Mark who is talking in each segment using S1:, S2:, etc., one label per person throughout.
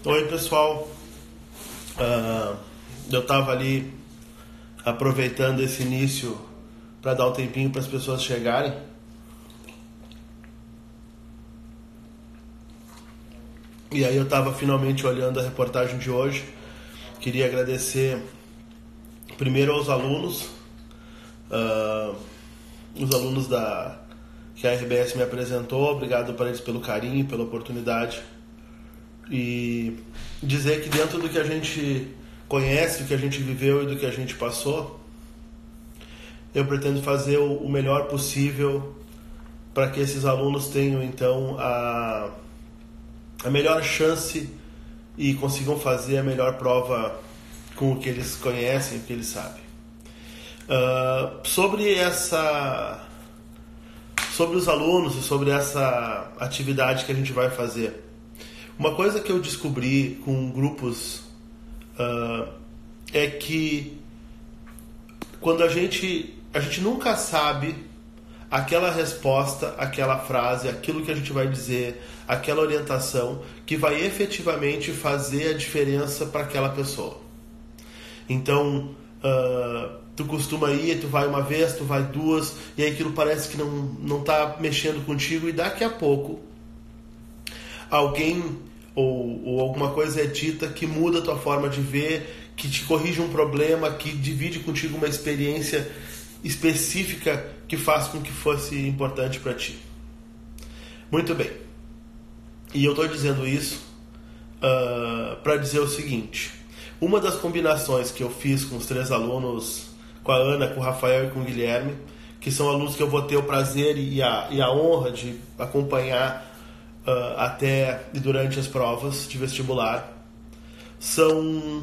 S1: Oi, pessoal. Eu estava ali aproveitando esse início para dar um tempinho para as pessoas chegarem. E aí eu estava finalmente olhando a reportagem de hoje. Queria agradecer primeiro aos alunos, os alunos que a RBS me apresentou. Obrigado para eles pelo carinho, pela oportunidade. E dizer que dentro do que a gente conhece, do que a gente viveu e do que a gente passou, eu pretendo fazer o melhor possível para que esses alunos tenham então a melhor chance e consigam fazer a melhor prova com o que eles conhecem, o que eles sabem. Sobre os alunos e sobre essa atividade que a gente vai fazer, uma coisa que eu descobri com grupos é que quando a gente nunca sabe aquela resposta, aquela frase, aquilo que a gente vai dizer, aquela orientação que vai efetivamente fazer a diferença para aquela pessoa. Então, tu costuma ir, tu vai uma vez, tu vai duas, e aí aquilo parece que não está mexendo contigo, e daqui a pouco alguém ou alguma coisa é dita que muda a tua forma de ver, que te corrige um problema, que divide contigo uma experiência específica que faz com que fosse importante para ti. Muito bem. E eu estou dizendo isso para dizer o seguinte: uma das combinações que eu fiz com os 3 alunos, com a Ana, com o Rafael e com o Guilherme, que são alunos que eu vou ter o prazer e a honra de acompanhar até e durante as provas de vestibular, são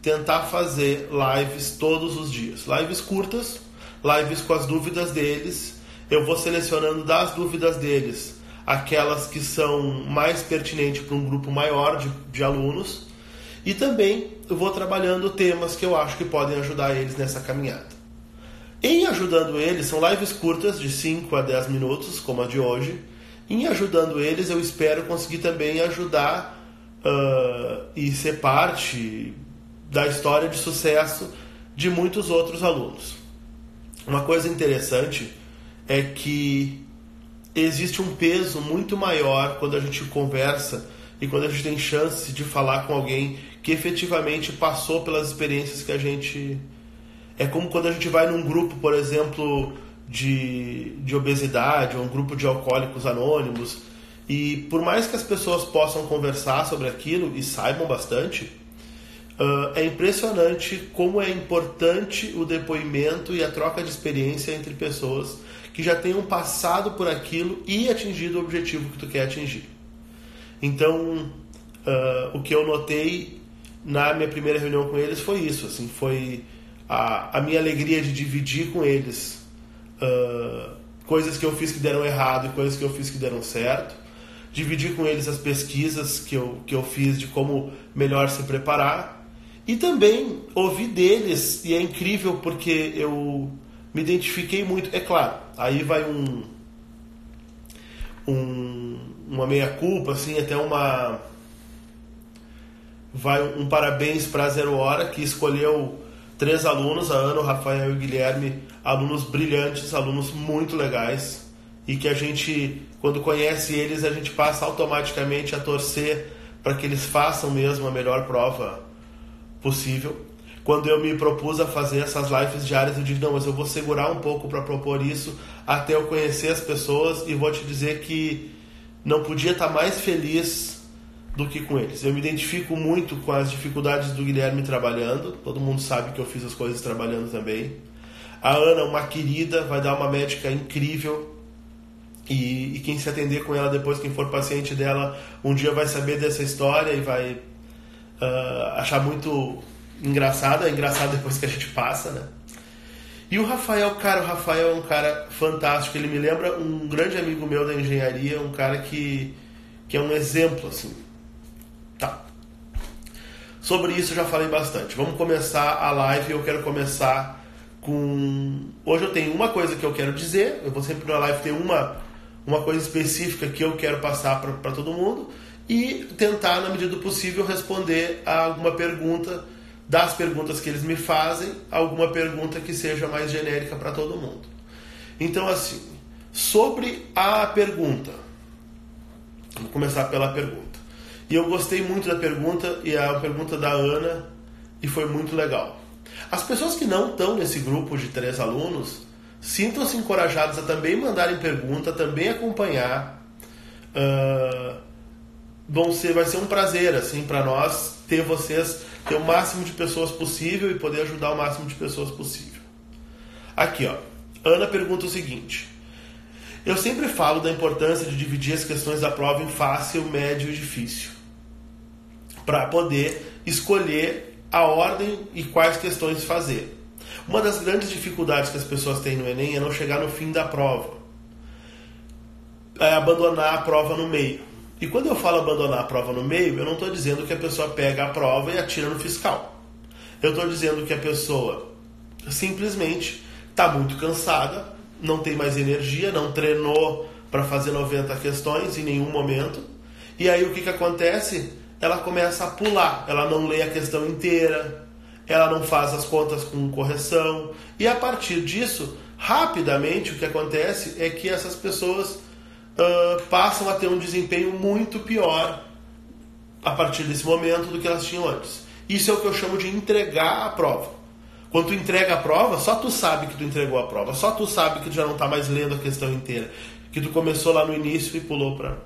S1: tentar fazer lives todos os dias. Lives curtas, lives com as dúvidas deles. Eu vou selecionando das dúvidas deles aquelas que são mais pertinentes para um grupo maior de alunos, e também eu vou trabalhando temas que eu acho que podem ajudar eles nessa caminhada. Em ajudando eles, são lives curtas de 5 a 10 minutos, como a de hoje. Em ajudando eles, eu espero conseguir também ajudar e ser parte da história de sucesso de muitos outros alunos. Uma coisa interessante é que existe um peso muito maior quando a gente conversa e quando a gente tem chance de falar com alguém que efetivamente passou pelas experiências que a gente... É como quando a gente vai num grupo, por exemplo, de obesidade, ou um grupo de alcoólicos anônimos, e por mais que as pessoas possam conversar sobre aquilo e saibam bastante, é impressionante como é importante o depoimento e a troca de experiência entre pessoas que já tenham passado por aquilo e atingido o objetivo que tu quer atingir. Então, o que eu notei na minha primeira reunião com eles foi isso, assim, foi a minha alegria de dividir com eles coisas que eu fiz que deram errado e coisas que eu fiz que deram certo, dividir com eles as pesquisas que eu fiz de como melhor se preparar, e também ouvir deles. E é incrível porque eu me identifiquei muito. É claro, aí vai uma meia-culpa, assim, até um parabéns para a Zero Hora, que escolheu 3 alunos, a Ana, o Rafael e o Guilherme, alunos brilhantes, alunos muito legais, e que a gente, quando conhece eles, a gente passa automaticamente a torcer para que eles façam mesmo a melhor prova possível. Quando eu me propus a fazer essas lives diárias, eu digo, não, mas eu vou segurar um pouco para propor isso até eu conhecer as pessoas, e vou te dizer que não podia estar mais feliz do que com eles. Eu me identifico muito com as dificuldades do Guilherme trabalhando, todo mundo sabe que eu fiz as coisas trabalhando também. A Ana, uma querida, vai dar uma médica incrível, e quem se atender com ela depois, quem for paciente dela, um dia vai saber dessa história e vai achar muito engraçado. É engraçado depois que a gente passa, né? E o Rafael, cara, é um cara fantástico. Ele me lembra um grande amigo meu da engenharia, um cara que é um exemplo, assim. Tá. Sobre isso eu já falei bastante. Vamos começar a live. Eu quero começar com... Hoje eu tenho uma coisa que eu quero dizer. Eu vou sempre na live ter uma coisa específica que eu quero passar para todo mundo. e tentar, na medida do possível, responder a alguma pergunta, das perguntas que eles me fazem, alguma pergunta que seja mais genérica para todo mundo. Então, assim, sobre a pergunta, vou começar pela pergunta. E eu gostei muito da pergunta, e a pergunta da Ana, e foi muito legal. As pessoas que não estão nesse grupo de 3 alunos, sintam-se encorajados a também mandarem pergunta, também acompanhar. Vai ser um prazer assim, para nós ter vocês, ter o máximo de pessoas possível e poder ajudar o máximo de pessoas possível. Aqui, ó, Ana pergunta o seguinte: eu sempre falo da importância de dividir as questões da prova em fácil, médio e difícil, para poder escolher a ordem e quais questões fazer. Uma das grandes dificuldades que as pessoas têm no Enem é não chegar no fim da prova, é abandonar a prova no meio. E quando eu falo abandonar a prova no meio, eu não estou dizendo que a pessoa pega a prova e atira no fiscal. Eu estou dizendo que a pessoa simplesmente está muito cansada, não tem mais energia, não treinou para fazer 90 questões em nenhum momento. E aí o que acontece? Ela começa a pular, ela não lê a questão inteira, ela não faz as contas com correção. E a partir disso, rapidamente o que acontece é que essas pessoas passam a ter um desempenho muito pior a partir desse momento do que elas tinham antes. Isso é o que eu chamo de entregar a prova. Quando tu entrega a prova, só tu sabe que tu entregou a prova, só tu sabe que tu já não está mais lendo a questão inteira, que tu começou lá no início e pulou para...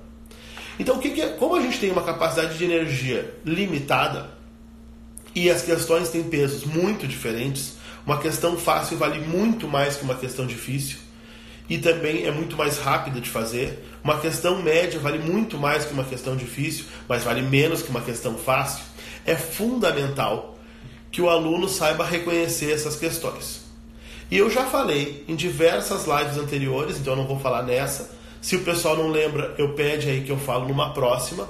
S1: Então, como a gente tem uma capacidade de energia limitada e as questões têm pesos muito diferentes, uma questão fácil vale muito mais que uma questão difícil e também é muito mais rápida de fazer. Uma questão média vale muito mais que uma questão difícil, mas vale menos que uma questão fácil. É fundamental que o aluno saiba reconhecer essas questões. E eu já falei em diversas lives anteriores, então eu não vou falar nessa. Se o pessoal não lembra, eu pede aí que eu falo numa próxima.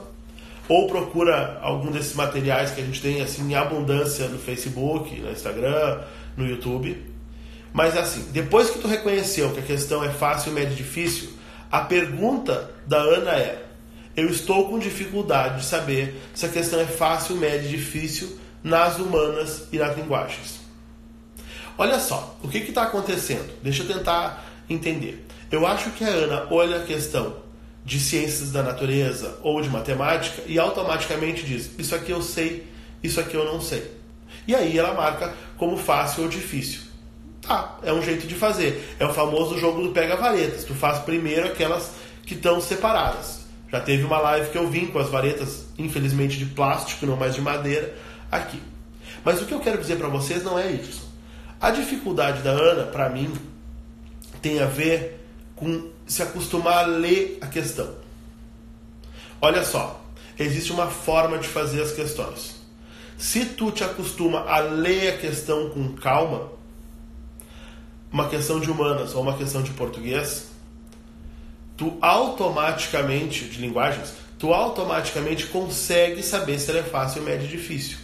S1: Ou procura algum desses materiais que a gente tem assim, em abundância no Facebook, no Instagram, no YouTube. Mas assim, depois que tu reconheceu que a questão é fácil, média e difícil, a pergunta da Ana é: eu estou com dificuldade de saber se a questão é fácil, média e difícil nas humanas e nas linguagens. Olha só, o que está acontecendo? Deixa eu tentar entender. Eu acho que a Ana olha a questão de ciências da natureza ou de matemática e automaticamente diz: isso aqui eu sei, isso aqui eu não sei. E aí ela marca como fácil ou difícil. Tá, é um jeito de fazer. É o famoso jogo do pega-varetas. Tu faz primeiro aquelas que estão separadas. Já teve uma live que eu vim com as varetas, infelizmente de plástico, não mais de madeira, aqui. Mas o que eu quero dizer para vocês não é isso. A dificuldade da Ana, para mim, tem a ver com se acostumar a ler a questão. Olha só, existe uma forma de fazer as questões. Se tu te acostuma a ler a questão com calma, uma questão de humanas ou uma questão de português, tu automaticamente, de linguagens, tu automaticamente consegue saber se ela é fácil, média e difícil.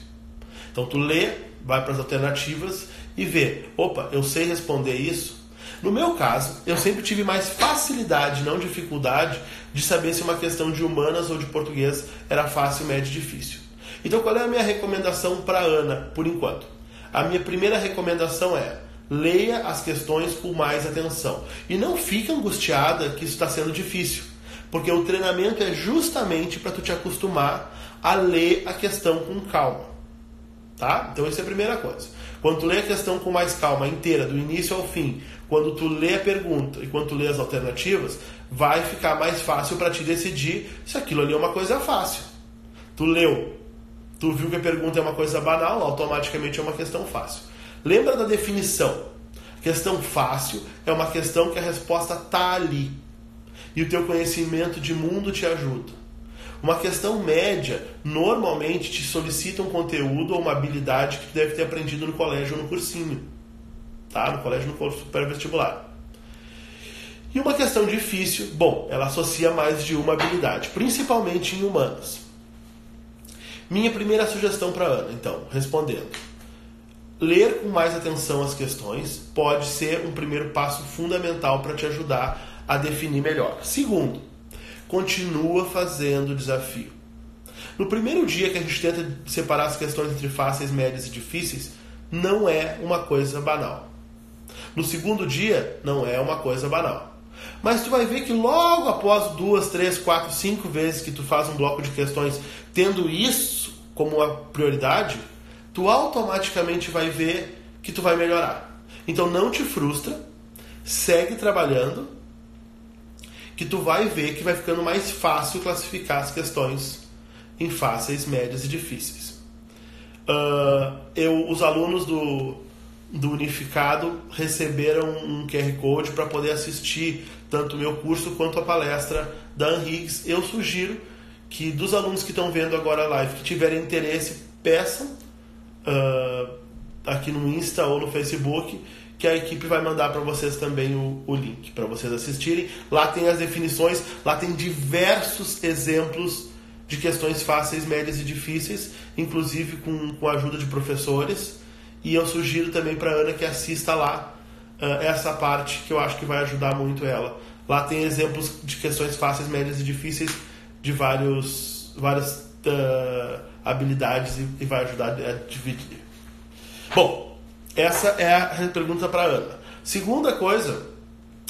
S1: Então tu lê, vai para as alternativas e vê, opa, eu sei responder isso. No meu caso, eu sempre tive mais facilidade, não dificuldade, de saber se uma questão de humanas ou de português era fácil, média e difícil. Então qual é a minha recomendação para a Ana, por enquanto? A minha primeira recomendação é: leia as questões com mais atenção. E não fique angustiada que isso está sendo difícil, porque o treinamento é justamente para tu te acostumar a ler a questão com calma. Tá? Então essa é a primeira coisa. Quando tu lê a questão com mais calma, inteira, do início ao fim, quando tu lê a pergunta e quando tu lê as alternativas, vai ficar mais fácil para ti decidir se aquilo ali é uma coisa fácil. Tu leu, tu viu que a pergunta é uma coisa banal, automaticamente é uma questão fácil. Lembra da definição. Questão fácil é uma questão que a resposta está ali. E o teu conhecimento de mundo te ajuda. Uma questão média, normalmente te solicita um conteúdo ou uma habilidade que tu deve ter aprendido no colégio ou no cursinho. Tá? No colégio, no curso pré-vestibular. E uma questão difícil, bom, ela associa mais de uma habilidade, principalmente em humanas. Minha primeira sugestão para a Ana, então, respondendo. Ler com mais atenção as questões pode ser um primeiro passo fundamental para te ajudar a definir melhor. Segundo, continua fazendo o desafio. No primeiro dia que a gente tenta separar as questões entre fáceis, médias e difíceis, não é uma coisa banal. No segundo dia, não é uma coisa banal. Mas tu vai ver que logo após 2, 3, 4, 5 vezes que tu faz um bloco de questões tendo isso como uma prioridade, tu automaticamente vai ver que tu vai melhorar. Então não te frustra, segue trabalhando, que tu vai ver que vai ficando mais fácil classificar as questões em fáceis, médias e difíceis. Os alunos do Unificado receberam um QR Code para poder assistir tanto o meu curso quanto a palestra da Anne Higgs. Eu sugiro que dos alunos que estão vendo agora a live, que tiverem interesse, peçam aqui no Insta ou no Facebook, que a equipe vai mandar para vocês também o link para vocês assistirem. Lá tem as definições, lá tem diversos exemplos de questões fáceis, médias e difíceis, inclusive com a ajuda de professores. E eu sugiro também para a Ana que assista lá essa parte, que eu acho que vai ajudar muito ela. Lá tem exemplos de questões fáceis, médias e difíceis de várias habilidades e vai ajudar a dividir. Bom, essa é a pergunta para a Ana. Segunda coisa,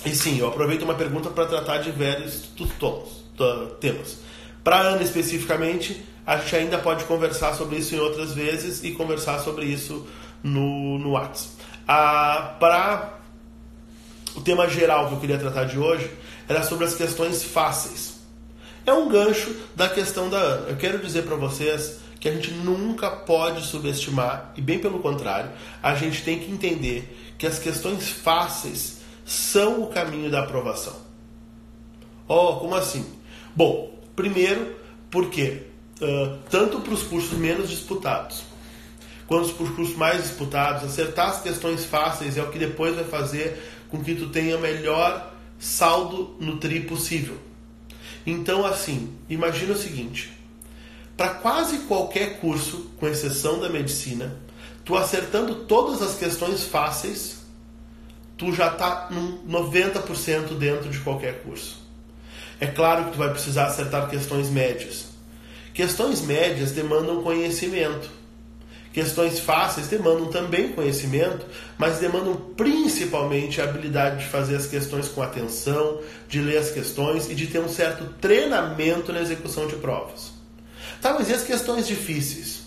S1: e sim, eu aproveito uma pergunta para tratar de vários temas. Para a Ana especificamente, a gente ainda pode conversar sobre isso em outras vezes e conversar sobre isso no WhatsApp. Para o tema geral que eu queria tratar de hoje era sobre as questões fáceis. É um gancho da questão da Ana. Eu quero dizer para vocês que a gente nunca pode subestimar, e bem pelo contrário, a gente tem que entender que as questões fáceis são o caminho da aprovação. Como assim? Bom, primeiro, porque tanto para os cursos menos disputados quanto para os cursos mais disputados, acertar as questões fáceis é o que depois vai fazer com que tu tenha melhor saldo no TRI possível. Então, assim, imagina o seguinte: para quase qualquer curso, com exceção da medicina, tu acertando todas as questões fáceis, tu já está 90% dentro de qualquer curso. É claro que tu vai precisar acertar questões médias. Questões médias demandam conhecimento. Questões fáceis demandam também conhecimento, mas demandam principalmente a habilidade de fazer as questões com atenção, de ler as questões e de ter um certo treinamento na execução de provas. Tá, mas e as questões difíceis?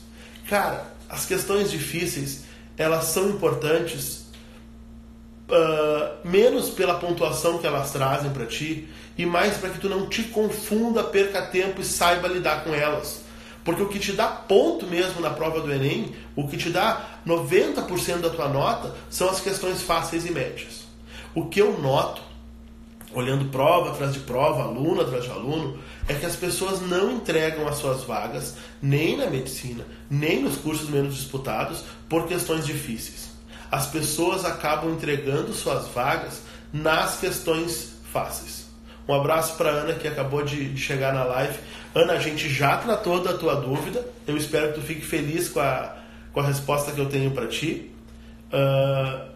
S1: Cara, as questões difíceis, elas são importantes menos pela pontuação que elas trazem para ti e mais para que tu não te confunda, perca tempo e saiba lidar com elas. Porque o que te dá ponto mesmo na prova do Enem, o que te dá 90% da tua nota, são as questões fáceis e médias. O que eu noto, olhando prova atrás de prova, aluno atrás de aluno, é que as pessoas não entregam as suas vagas, nem na medicina, nem nos cursos menos disputados, por questões difíceis. As pessoas acabam entregando suas vagas nas questões fáceis. Um abraço para a Ana, que acabou de chegar na live. Ana, a gente já tratou da tua dúvida. Eu espero que tu fique feliz com a resposta que eu tenho para ti.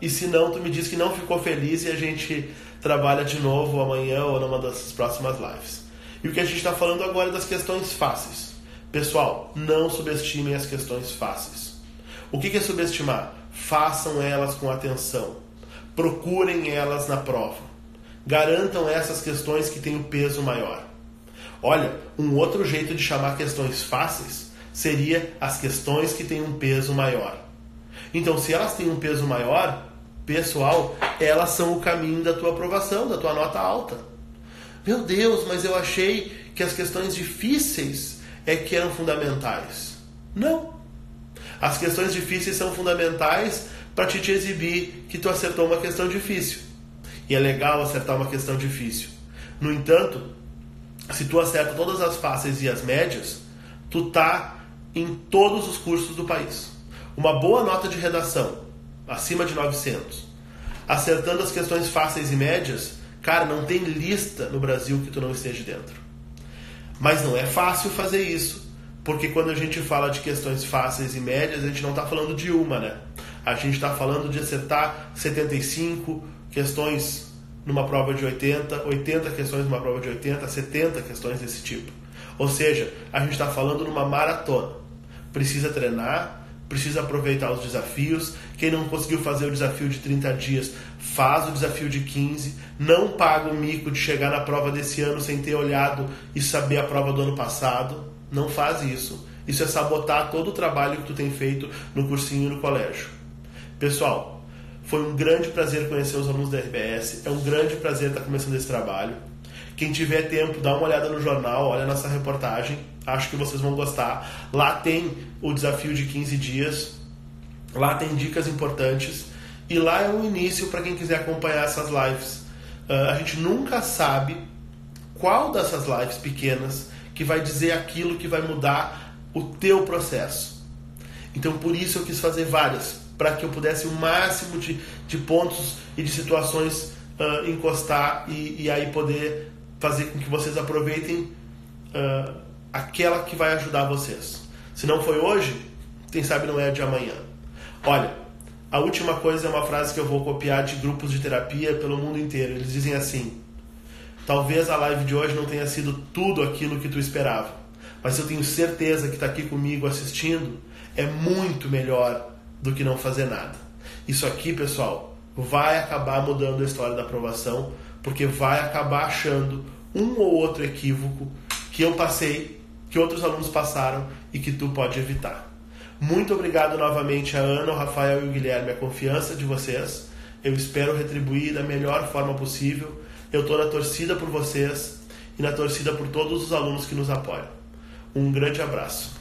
S1: E se não, tu me diz que não ficou feliz e a gente trabalha de novo amanhã ou numa das próximas lives. E o que a gente está falando agora é das questões fáceis. Pessoal, não subestimem as questões fáceis. O que é subestimar? Façam elas com atenção. Procurem elas na prova. Garantam essas questões que têm um peso maior. Olha, um outro jeito de chamar questões fáceis seria as questões que têm um peso maior. Então, se elas têm um peso maior, pessoal, elas são o caminho da tua aprovação, da tua nota alta. Meu Deus, mas eu achei que as questões difíceis é que eram fundamentais. Não. As questões difíceis são fundamentais para te exibir que tu acertou uma questão difícil. E é legal acertar uma questão difícil. No entanto, se tu acerta todas as fáceis e as médias, tu tá em todos os cursos do país. Uma boa nota de redação, acima de 900. Acertando as questões fáceis e médias, cara, não tem lista no Brasil que tu não esteja dentro. Mas não é fácil fazer isso, porque quando a gente fala de questões fáceis e médias, a gente não está falando de uma, né? A gente está falando de acertar 75 questões numa prova de 80, 80 questões numa prova de 80, 70 questões desse tipo. Ou seja, a gente está falando numa maratona. Precisa treinar, precisa aproveitar os desafios. Quem não conseguiu fazer o desafio de 30 dias, faz o desafio de 15. Não paga o mico de chegar na prova desse ano sem ter olhado e saber a prova do ano passado. Não faz isso. Isso é sabotar todo o trabalho que tu tem feito no cursinho e no colégio. Pessoal, foi um grande prazer conhecer os alunos da RBS. É um grande prazer estar começando esse trabalho. Quem tiver tempo, dá uma olhada no jornal, olha nossa reportagem. Acho que vocês vão gostar. Lá tem o desafio de 15 dias. Lá tem dicas importantes. E lá é um início para quem quiser acompanhar essas lives. A gente nunca sabe qual dessas lives pequenas que vai dizer aquilo que vai mudar o teu processo. Então por isso eu quis fazer várias, para que eu pudesse o máximo de pontos e de situações encostar e aí poder fazer com que vocês aproveitem aquela que vai ajudar vocês. Se não foi hoje, quem sabe não é de amanhã. Olha, a última coisa é uma frase que eu vou copiar de grupos de terapia pelo mundo inteiro. Eles dizem assim: talvez a live de hoje não tenha sido tudo aquilo que tu esperava, mas eu tenho certeza que estar aqui comigo assistindo é muito melhor do que não fazer nada. Isso aqui, pessoal, vai acabar mudando a história da aprovação, porque vai acabar achando um ou outro equívoco que eu passei, que outros alunos passaram e que tu pode evitar. Muito obrigado novamente a Ana, o Rafael e o Guilherme, a confiança de vocês. Eu espero retribuir da melhor forma possível. Eu estou na torcida por vocês e na torcida por todos os alunos que nos apoiam. Um grande abraço.